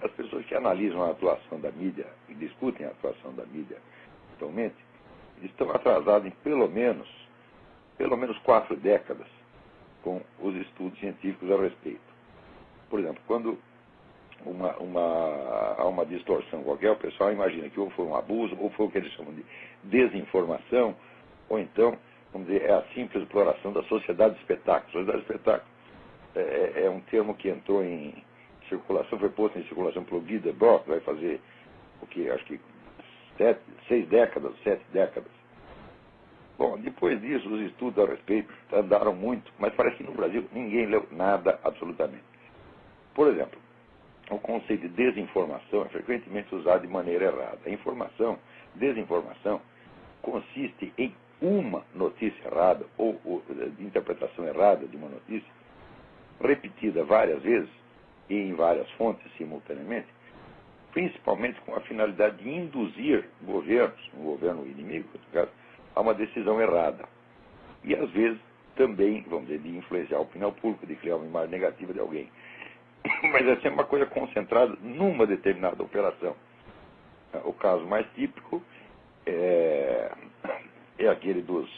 as pessoas que analisam a atuação da mídia e discutem a atuação da mídia atualmente, estão atrasados em pelo menos 4 décadas com os estudos científicos a respeito. Por exemplo, quando há uma distorção qualquer, o pessoal imagina que ou foi um abuso, ou foi o que eles chamam de desinformação, ou então, vamos dizer, é a simples exploração da sociedade de espetáculo. Sociedade de espetáculo é um termo que entrou em circulação, foi posto em circulação pelo Guy Debord, vai fazer o que, acho que 7 décadas. Bom, depois disso, os estudos a respeito andaram muito, mas parece que no Brasil ninguém leu nada absolutamente. Por exemplo, o conceito de desinformação é frequentemente usado de maneira errada. A desinformação, consiste em uma notícia errada, ou de interpretação errada de uma notícia, repetida várias vezes e em várias fontes simultaneamente, principalmente com a finalidade de induzir governos, um governo inimigo, no caso, a uma decisão errada. E, às vezes, também, vamos dizer, de influenciar a opinião pública, de criar uma imagem negativa de alguém. Mas é sempre uma coisa concentrada numa determinada operação. O caso mais típico é aquele dos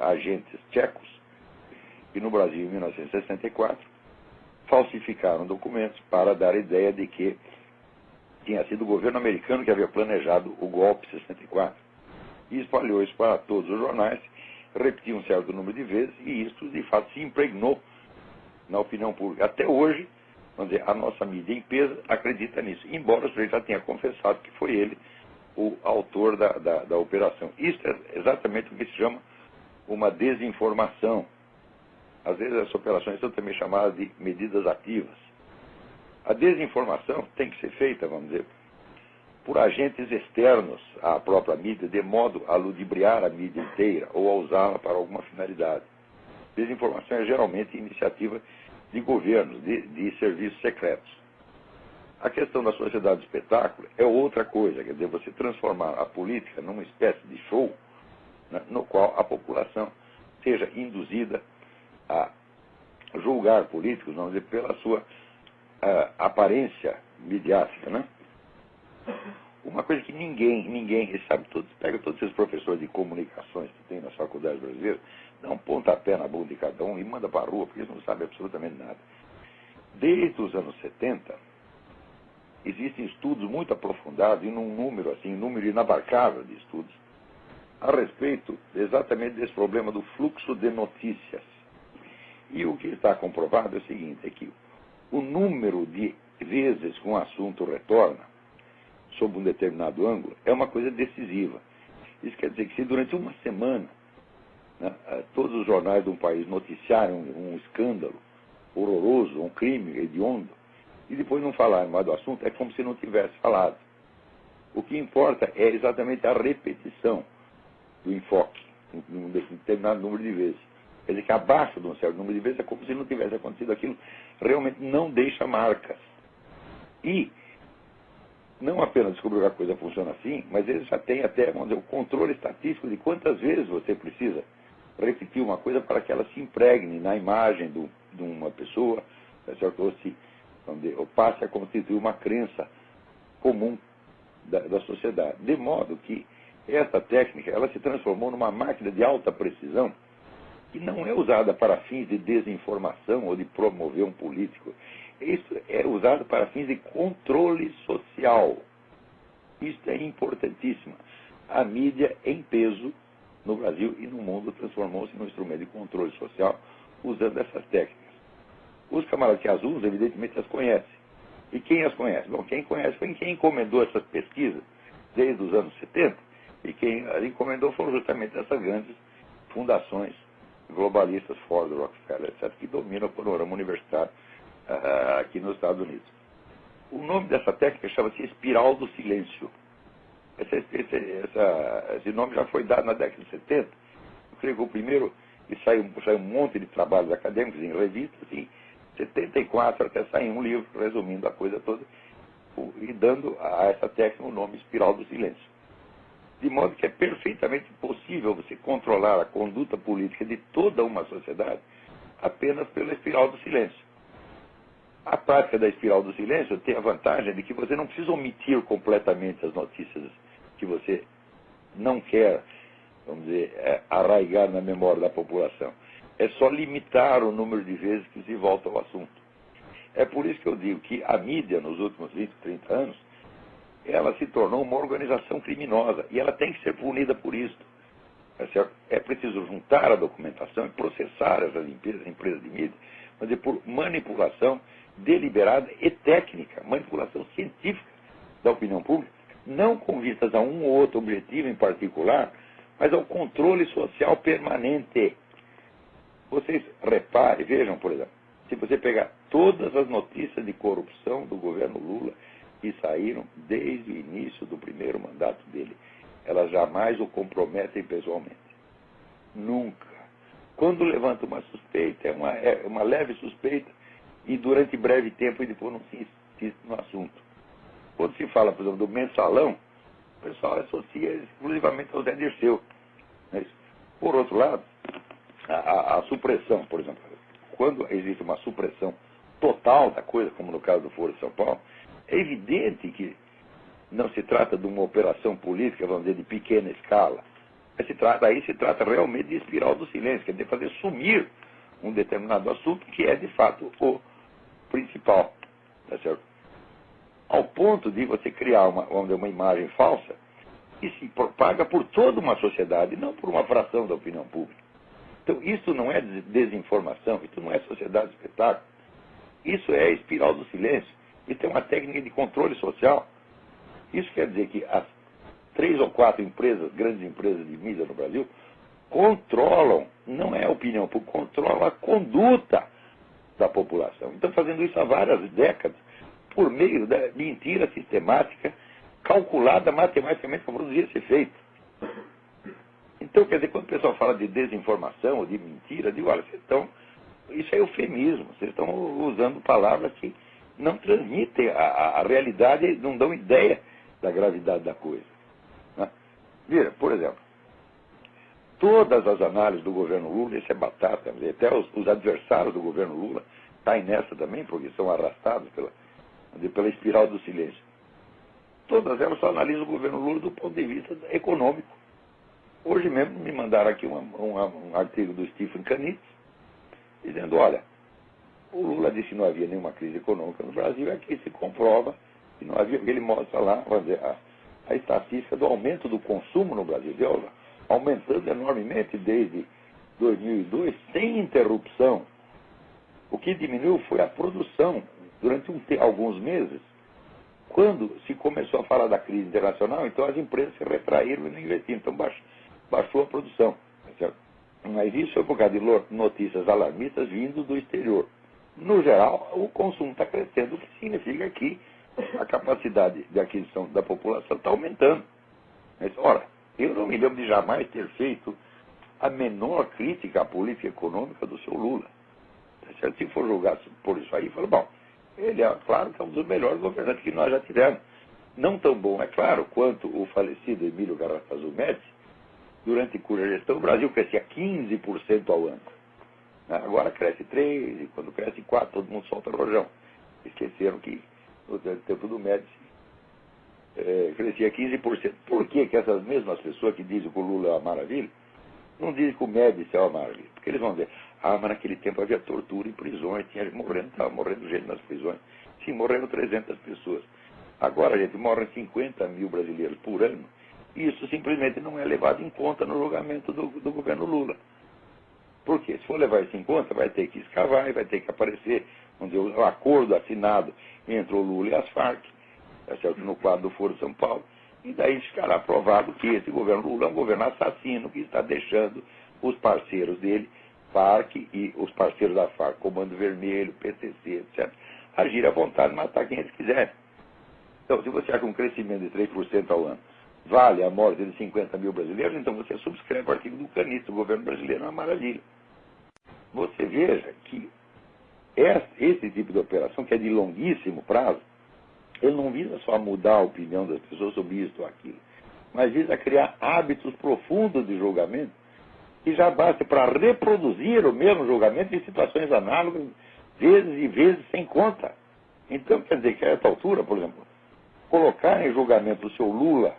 agentes tchecos, que no Brasil, em 1964, falsificaram documentos para dar a ideia de que tinha sido o governo americano que havia planejado o golpe 64. E espalhou isso para todos os jornais, repetiu um certo número de vezes, e isso, de fato, se impregnou na opinião pública. Até hoje, vamos dizer, a nossa mídia em peso acredita nisso, embora o sujeito já tenha confessado que foi ele o autor da operação. Isso é exatamente o que se chama uma desinformação. Às vezes essas operações são também chamadas de medidas ativas. A desinformação tem que ser feita, vamos dizer, por agentes externos à própria mídia, de modo a ludibriar a mídia inteira ou a usá-la para alguma finalidade. Desinformação é geralmente iniciativa de governos, de serviços secretos. A questão da sociedade de espetáculo é outra coisa, quer dizer, você transformar a política numa espécie de show, né, no qual a população seja induzida a julgar políticos, vamos dizer, pela sua aparência midiática, né? Uma coisa que ninguém sabe, pega todos esses professores de comunicações que tem nas faculdades brasileiras, dá um pontapé na bunda de cada um e manda para a rua, porque eles não sabem absolutamente nada. Desde os anos 70, existem estudos muito aprofundados, e num número inabarcável de estudos, a respeito exatamente desse problema do fluxo de notícias. E o que está comprovado é o seguinte, é que o número de vezes que um assunto retorna sob um determinado ângulo é uma coisa decisiva. Isso quer dizer que se durante uma semana, né, todos os jornais de um país noticiarem um escândalo horroroso, um crime hediondo, e depois não falarem mais do assunto, é como se não tivesse falado. O que importa é exatamente a repetição do enfoque, em determinado número de vezes. Quer dizer que abaixo de um certo número de vezes é como se não tivesse acontecido aquilo, realmente não deixa marcas. E não apenas descobriu que a coisa funciona assim, mas eles já têm até, vamos dizer, o controle estatístico de quantas vezes você precisa repetir uma coisa para que ela se impregne na imagem de uma pessoa, certo? Ou passe a constituir uma crença comum da sociedade. De modo que essa técnica ela se transformou numa máquina de alta precisão que não é usada para fins de desinformação ou de promover um político. Isso é usado para fins de controle social. Isso é importantíssimo. A mídia, em peso, no Brasil e no mundo, transformou-se num instrumento de controle social usando essas técnicas. Os camaradas que as usam, evidentemente, as conhecem. E quem as conhece? Bom, quem conhece foi quem encomendou essas pesquisas desde os anos 70, e quem as encomendou foram justamente essas grandes fundações globalistas, Ford, Rockefeller, etc., que dominam o panorama universitário aqui nos Estados Unidos. O nome dessa técnica chama-se espiral do silêncio. Esse nome já foi dado na década de 70. Eu creio que o primeiro, e saiu um monte de trabalhos acadêmicos em revistas, em 74 até sair um livro resumindo a coisa toda e dando a essa técnica o nome espiral do silêncio. De modo que é perfeitamente possível você controlar a conduta política de toda uma sociedade apenas pela espiral do silêncio. A prática da espiral do silêncio tem a vantagem de que você não precisa omitir completamente as notícias que você não quer, vamos dizer, arraigar na memória da população. É só limitar o número de vezes que se volta ao assunto. É por isso que eu digo que a mídia, nos últimos 20, 30 anos, ela se tornou uma organização criminosa e ela tem que ser punida por isso. É preciso juntar a documentação e processar essas empresas de mídia, mas por manipulação deliberada e técnica, manipulação científica da opinião pública, não com vistas a um ou outro objetivo em particular, mas ao controle social permanente. Vocês reparem, vejam, por exemplo, se você pegar todas as notícias de corrupção do governo Lula que saíram desde o início do primeiro mandato dele, elas jamais o comprometem pessoalmente. Nunca. Quando levanta uma suspeita, é uma leve suspeita, e durante breve tempo ele depois não se insiste no assunto. Quando se fala, por exemplo, do mensalão, o pessoal associa exclusivamente ao Zé Dirceu. Por outro lado, a supressão, por exemplo, quando existe uma supressão total da coisa, como no caso do Foro de São Paulo, é evidente que não se trata de uma operação política, vamos dizer, de pequena escala. Aí se trata realmente de espiral do silêncio, quer dizer, fazer sumir um determinado assunto que é, de fato, o principal. Tá certo? Ao ponto de você criar uma imagem falsa que se propaga por toda uma sociedade, não por uma fração da opinião pública. Então, isso não é desinformação, isso não é sociedade de espetáculo. Isso é espiral do silêncio. Isso é uma técnica de controle social. Isso quer dizer que as 3 ou 4 empresas, grandes empresas de mídia no Brasil, controlam, não é a opinião pública, controlam a conduta da população. Então, fazendo isso há várias décadas, por meio da mentira sistemática, calculada matematicamente para produzir esse efeito. Então, quer dizer, quando o pessoal fala de desinformação ou de mentira, eu digo, olha, isso é eufemismo, vocês estão usando palavras que não transmitem a realidade, não dão ideia da gravidade da coisa. Né? Veja, por exemplo, todas as análises do governo Lula, isso é batata, até os adversários do governo Lula caem nessa também, porque são arrastados pela espiral do silêncio. Todas elas só analisam o governo Lula do ponto de vista econômico. Hoje mesmo me mandaram aqui um artigo do Stephen Kanitz, dizendo, olha, o Lula disse que não havia nenhuma crise econômica no Brasil, aqui se comprova que não havia, porque ele mostra lá, vamos dizer, a estatística do aumento do consumo no Brasil, aumentando enormemente desde 2002, sem interrupção. O que diminuiu foi a produção durante alguns meses. Quando se começou a falar da crise internacional, então as empresas se retraíram e não investiram, então baixou a produção. Certo? Mas isso foi por causa de notícias alarmistas vindo do exterior. No geral, o consumo está crescendo, o que significa que a capacidade de aquisição da população está aumentando. Mas, ora, eu não me lembro de jamais ter feito a menor crítica à política econômica do seu Lula. Se for julgar por isso aí, falo, bom, ele é claro que é um dos melhores governantes que nós já tivemos. Não tão bom, é claro, quanto o falecido Emílio Garrastazu Médici, durante cuja gestão o Brasil crescia 15% ao ano. Agora cresce 3%, e quando cresce 4%, todo mundo solta rojão. Esqueceram que no tempo do Médici crescia 15%. Por que essas mesmas pessoas que dizem que o Lula é uma maravilha, não dizem que o Médici é uma maravilha? Porque eles vão dizer, mas naquele tempo havia tortura em prisões, estava morrendo gente nas prisões. Sim, morreram 300 pessoas. Agora, gente, morrem 50 mil brasileiros por ano. E isso simplesmente não é levado em conta no julgamento do governo Lula. Por quê? Se for levar isso em conta, vai ter que escavar e vai ter que aparecer o acordo assinado entre o Lula e as Farc, tá certo? No quadro do Foro de São Paulo. E daí ficará provado que esse governo Lula é um governo assassino que está deixando os parceiros dele, Farc e os parceiros da Farc, Comando Vermelho, PCC, etc., agir à vontade e matar quem eles quiserem. Então, se você acha um crescimento de 3% ao ano vale a morte de 50 mil brasileiros, então você subscreve o artigo do Canito, o governo brasileiro é uma maravilha. Você veja que esse tipo de operação, que é de longuíssimo prazo, ele não visa só mudar a opinião das pessoas sobre isso ou aquilo, mas visa criar hábitos profundos de julgamento que já basta para reproduzir o mesmo julgamento em situações análogas vezes e vezes sem conta. Então, quer dizer que a essa altura, por exemplo, colocar em julgamento o seu Lula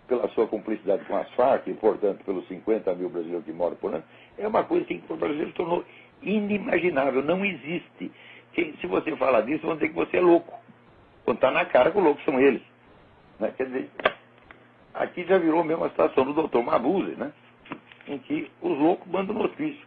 pela sua cumplicidade com as Farc e, portanto, pelos 50 mil brasileiros que moram por ano, é uma coisa que para o brasileiro se tornou inimaginável, não existe. Se você falar disso, vão dizer que você é louco. Quando está na cara que os loucos são eles. Né? Quer dizer, aqui já virou mesmo a situação do doutor Mabuse, né? Em que os loucos mandam no hospício.